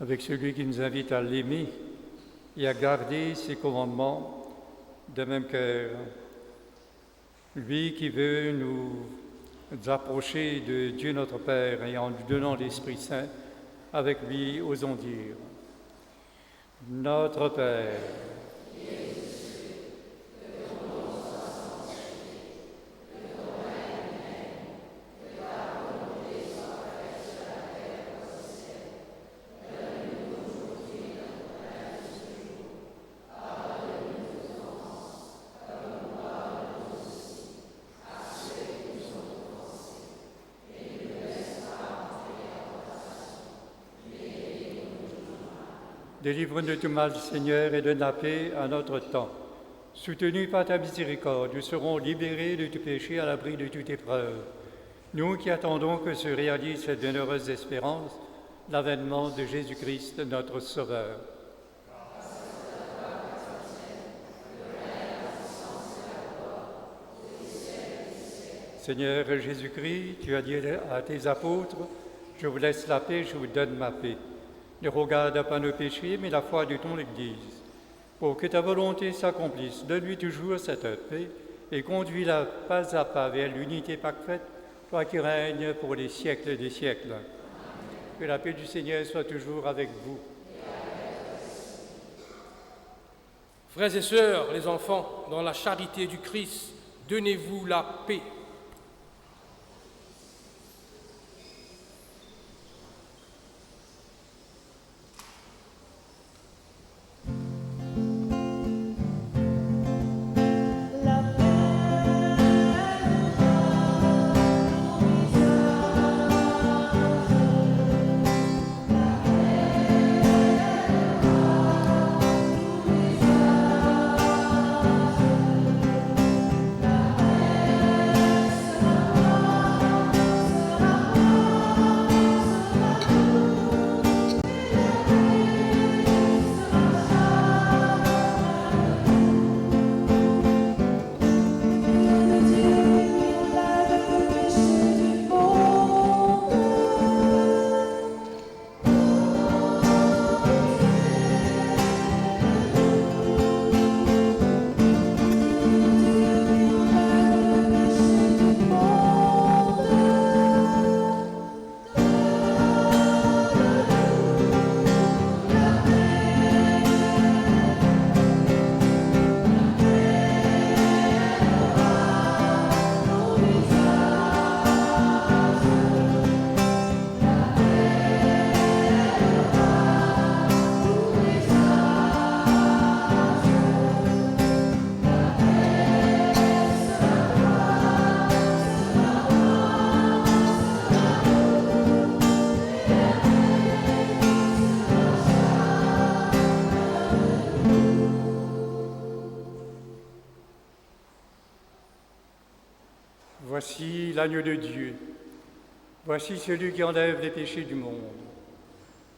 Speaker 3: Avec celui qui nous invite à l'aimer et à garder ses commandements de même cœur, lui qui veut nous approcher de Dieu notre Père et en lui donnant l'Esprit Saint, avec lui osons dire: Notre Père, délivre-nous de tout mal, Seigneur, et donne la paix à notre temps. Soutenus par ta miséricorde, nous serons libérés de tout péché à l'abri de toute épreuve. Nous qui attendons que se réalise cette bienheureuse espérance, l'avènement de Jésus-Christ, notre Sauveur. Seigneur Jésus-Christ, tu as dit à tes apôtres, « Je vous laisse la paix, je vous donne ma paix. » Ne regarde pas nos péchés, mais la foi de ton Église. Pour que ta volonté s'accomplisse, donne-lui toujours cette paix et conduis-la pas à pas vers l'unité parfaite, toi qui règnes pour les siècles des siècles. Que la paix du Seigneur soit toujours avec vous.
Speaker 6: Frères et sœurs, les enfants, dans la charité du Christ, donnez-vous la paix.
Speaker 3: Voici l'agneau de Dieu. Voici celui qui enlève les péchés du monde.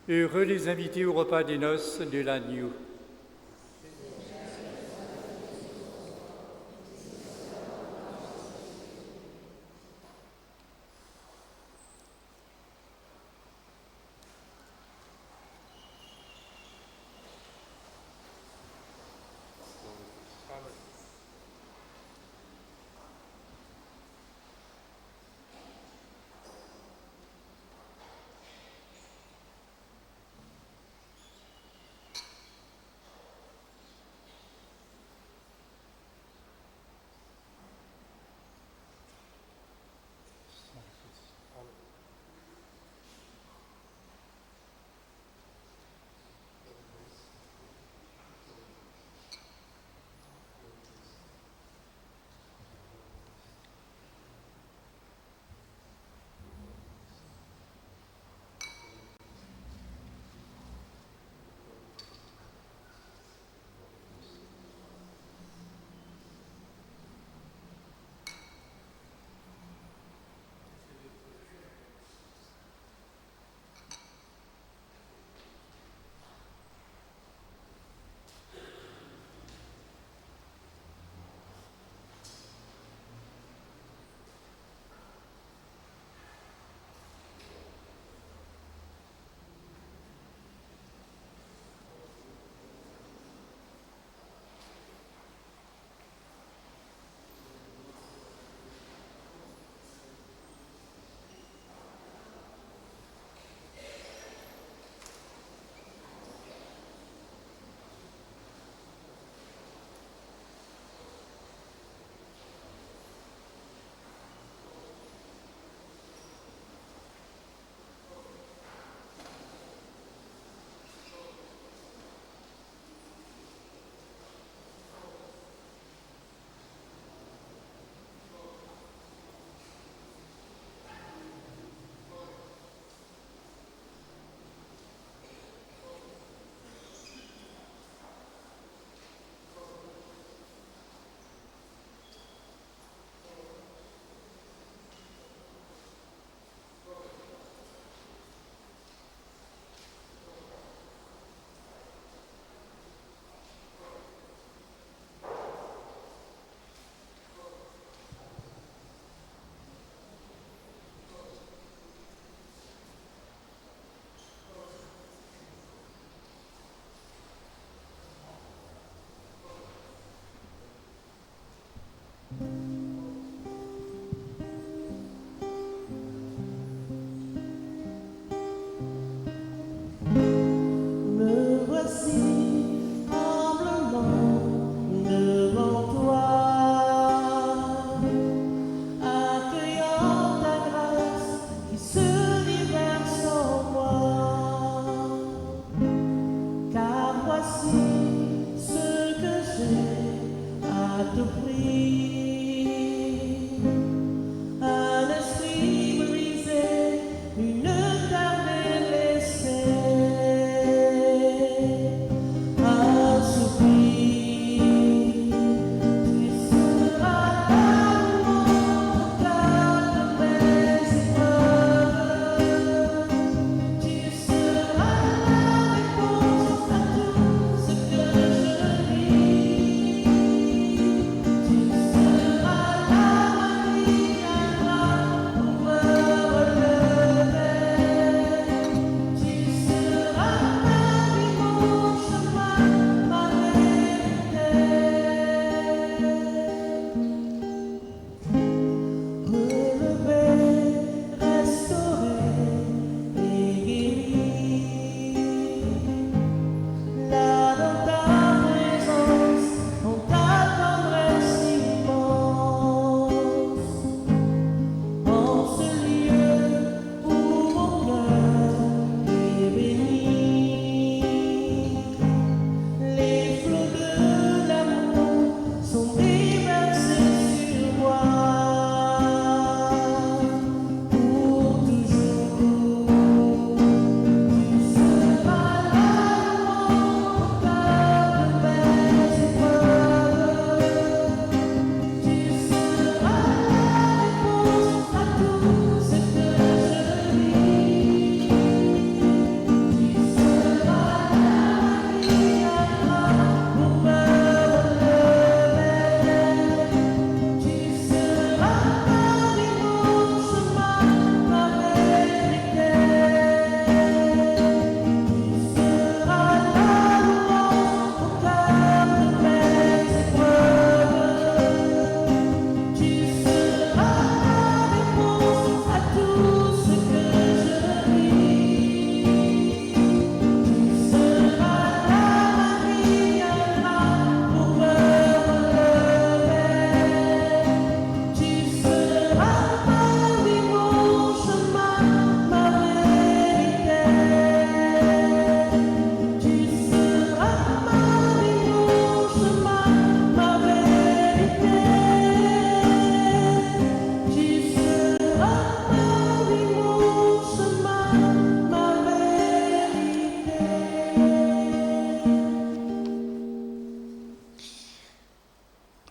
Speaker 3: Heureux les invités au repas des noces de l'agneau.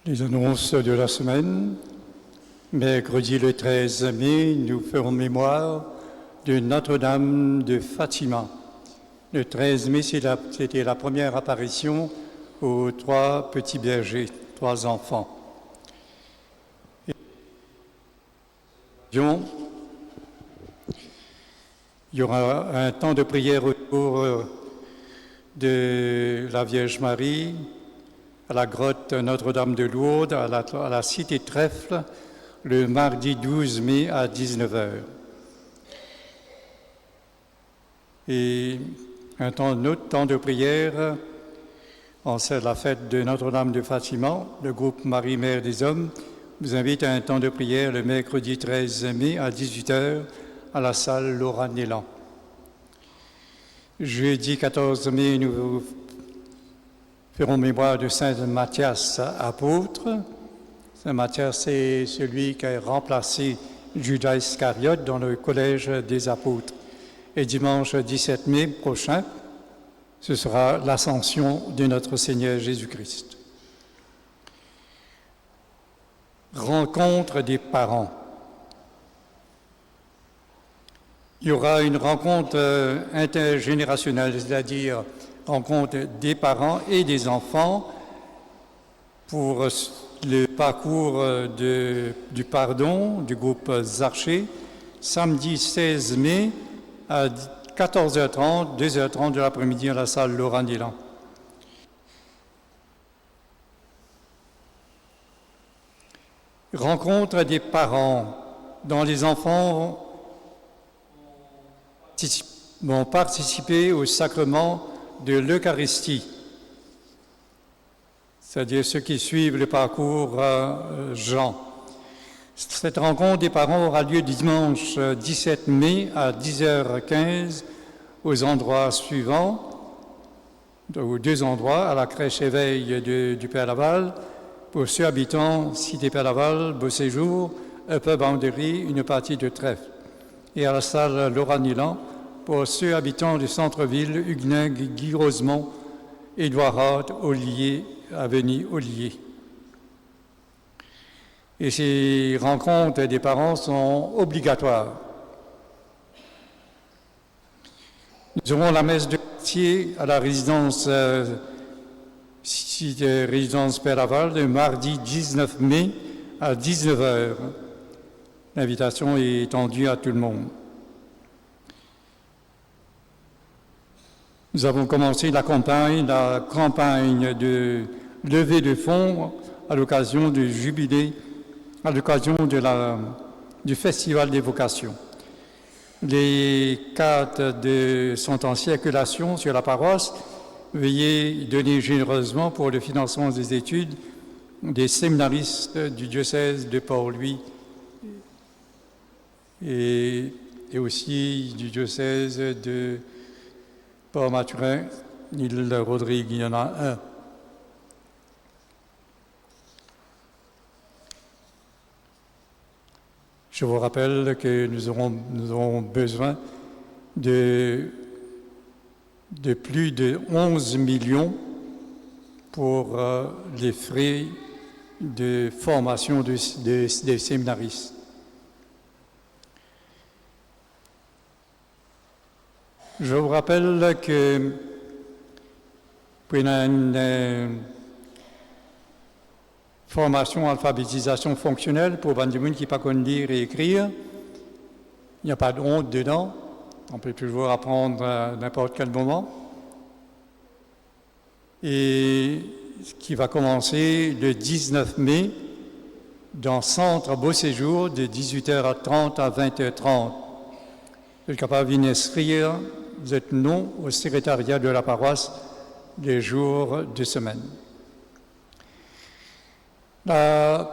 Speaker 3: Les annonces de la semaine. Mercredi le 13 mai, nous ferons mémoire de Notre-Dame de Fatima. Le 13 mai, c'était la première apparition aux 3 petits bergers, 3 enfants. Il y aura un temps de prière autour de la Vierge Marie, à la grotte Notre-Dame de Lourdes, à la cité Trèfle, le mardi 12 mai à 19h. Et un autre temps de prière, en la fête de Notre-Dame de Fatima, le groupe Marie-Mère des Hommes vous invite à un temps de prière le mercredi 13 mai à 18h à la salle Laura Nélan. Jeudi 14 mai, nous ferons mémoire de Saint Matthias apôtre. Saint Matthias, c'est celui qui a remplacé Judas Iscariote dans le collège des apôtres. Et dimanche 17 mai prochain, ce sera l'ascension de notre Seigneur Jésus-Christ. Rencontre des parents. Il y aura une rencontre intergénérationnelle, c'est-à-dire rencontre des parents et des enfants pour le parcours du pardon du groupe Zarché, samedi 16 mai à 14h30, 2h30 de l'après-midi à la salle Laura Nélan. Rencontre des parents dont les enfants vont participer au sacrement de l'Eucharistie, c'est-à-dire ceux qui suivent le parcours Jean. Cette rencontre des parents aura lieu dimanche 17 mai à 10h15 aux endroits suivants, aux 2 endroits, à la crèche éveil du Père Laval, pour ceux habitant Cité Père Laval, Beau Séjour, Upper Boundary, une partie de Trèfle, et à la salle Laura Nélan, pour ceux habitant du centre-ville, Huguenin, Guy Rosemont, Édouard Hart, Ollier, avenue Ollier. Et ces rencontres des parents sont obligatoires. Nous aurons la messe de quartier à la résidence Père Laval le mardi 19 mai à 19h. L'invitation est étendue à tout le monde. Nous avons commencé la campagne de levée de fonds à l'occasion du jubilé, à l'occasion du Festival des vocations. Les cartes sont en circulation sur la paroisse. Veuillez donner généreusement pour le financement des études des séminaristes du diocèse de Port-Louis et aussi du diocèse de Port-Maturin, Île-Rodrigue, il y en a un. Je vous rappelle que nous aurons besoin de plus de 11 millions pour les frais de formation des séminaristes. Je vous rappelle que pour une formation, alphabétisation fonctionnelle pour les gens qui ne savent pas lire et écrire, il n'y a pas de honte dedans. On peut toujours apprendre à n'importe quel moment. Et qui va commencer le 19 mai dans Centre Beau Séjour de 18h30 à 20h30. Vous êtes capable d'inscrire votre nom au secrétariat de la paroisse les jours de semaine. La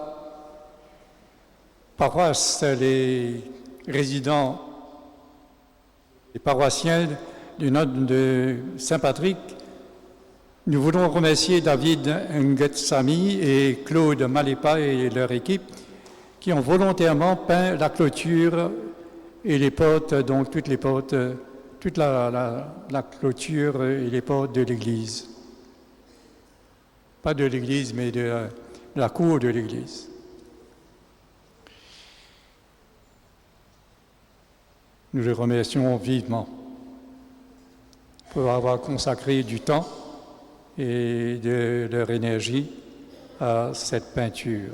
Speaker 3: paroisse, les résidents, les paroissiens de Saint-Patrick, nous voulons remercier David Nguetsami et Claude Malépa et leur équipe qui ont volontairement peint la clôture et les portes, donc toutes les portes, toute la clôture et les portes de l'église. Pas de l'église, mais la cour de l'Église. Nous les remercions vivement pour avoir consacré du temps et de leur énergie à cette peinture.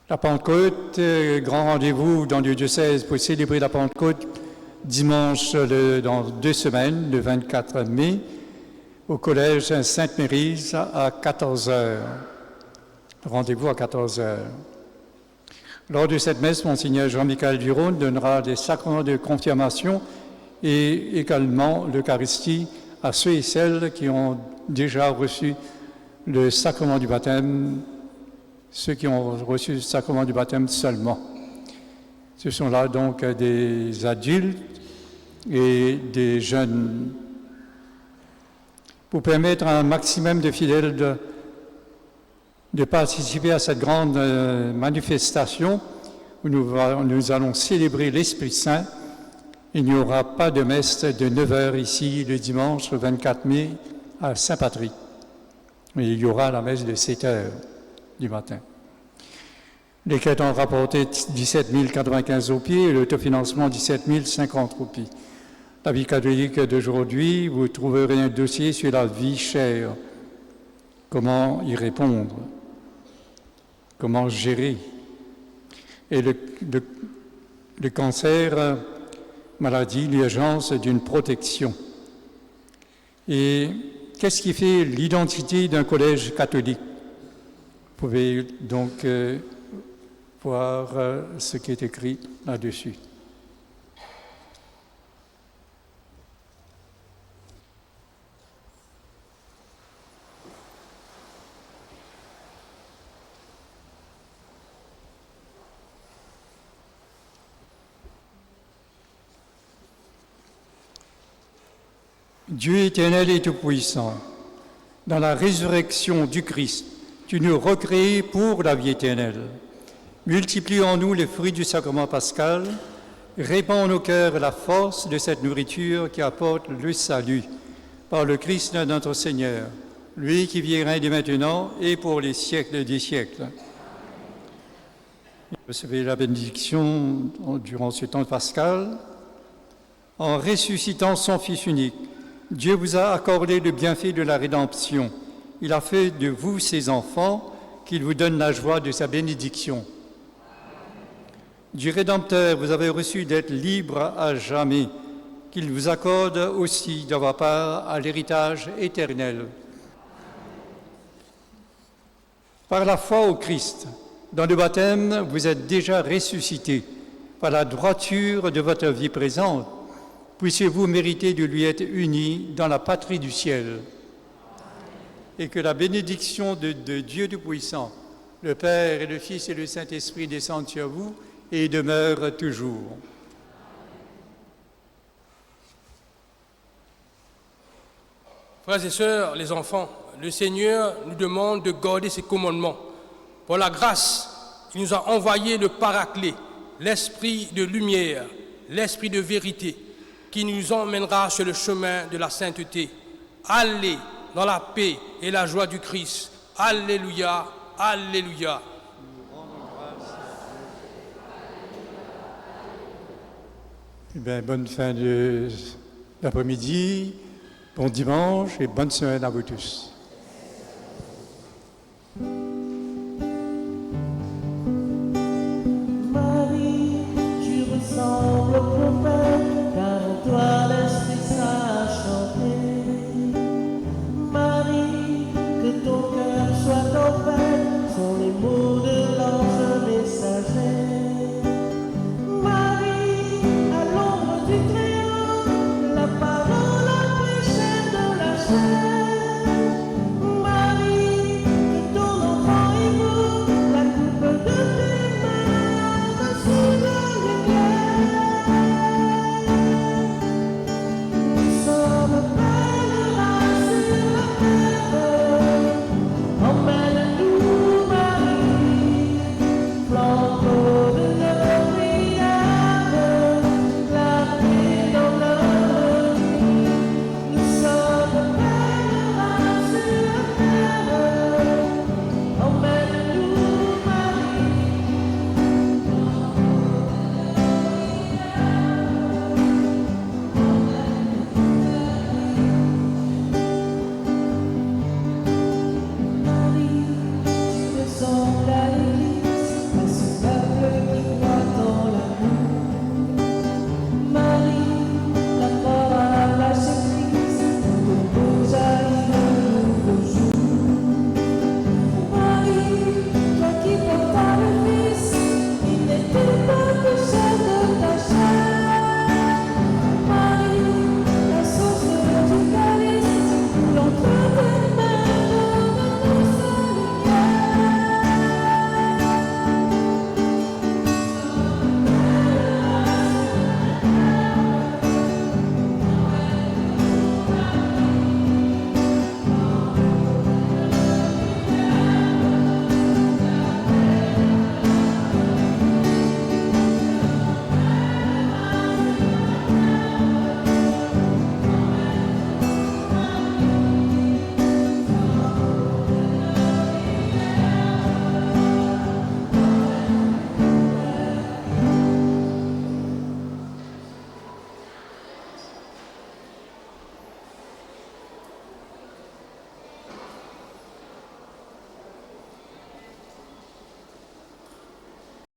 Speaker 3: La Pentecôte, grand rendez-vous dans le diocèse pour célébrer la Pentecôte dimanche dans 2 semaines, le 24 mai, au collège Sainte-Mérise à 14h. Rendez-vous à 14h. Lors de cette messe, Monseigneur Jean-Michel Duron donnera des sacrements de confirmation et également l'Eucharistie à ceux et celles qui ont déjà reçu le sacrement du baptême, ceux qui ont reçu le sacrement du baptême seulement. Ce sont là donc des adultes et des jeunes. Pour permettre à un maximum de fidèles de participer à cette grande manifestation où nous allons célébrer l'Esprit Saint, il n'y aura pas de messe de 9h ici le dimanche 24 mai à Saint-Patrick. Mais il y aura la messe de 7h du matin. Les quêtes ont rapporté 17 095 roupies et l'autofinancement 17 050 roupies. La vie catholique d'aujourd'hui, vous trouverez un dossier sur la vie chère. Comment y répondre? Comment gérer? Et le cancer, maladie, l'urgence d'une protection. Et qu'est-ce qui fait l'identité d'un collège catholique? Vous pouvez donc voir ce qui est écrit là-dessus. Dieu éternel et tout-puissant, dans la résurrection du Christ, tu nous recrées pour la vie éternelle. Multiplie en nous les fruits du sacrement pascal, répands en nos cœurs la force de cette nourriture qui apporte le salut, par le Christ notre Seigneur, lui qui vit et règne maintenant et pour les siècles des siècles. Recevez la bénédiction durant ce temps pascal. En ressuscitant son Fils unique, Dieu vous a accordé le bienfait de la rédemption. Il a fait de vous ses enfants, qu'il vous donne la joie de sa bénédiction. Du Rédempteur, vous avez reçu d'être libre à jamais, qu'il vous accorde aussi d'avoir part à l'héritage éternel. Par la foi au Christ, dans le baptême, vous êtes déjà ressuscités. Par la droiture de votre vie présente, puissiez-vous mériter de lui être unis dans la patrie du ciel. Et que la bénédiction de Dieu Tout-Puissant, le Père et le Fils et le Saint-Esprit descendent sur vous et demeurent toujours.
Speaker 6: Frères et sœurs, les enfants, le Seigneur nous demande de garder ses commandements. Pour la grâce, il nous a envoyé le Paraclet, l'Esprit de lumière, l'Esprit de vérité, qui nous emmènera sur le chemin de la sainteté. Allez dans la paix et la joie du Christ. Alléluia, alléluia.
Speaker 3: Bonne fin d'après-midi, bon dimanche et bonne semaine à vous tous.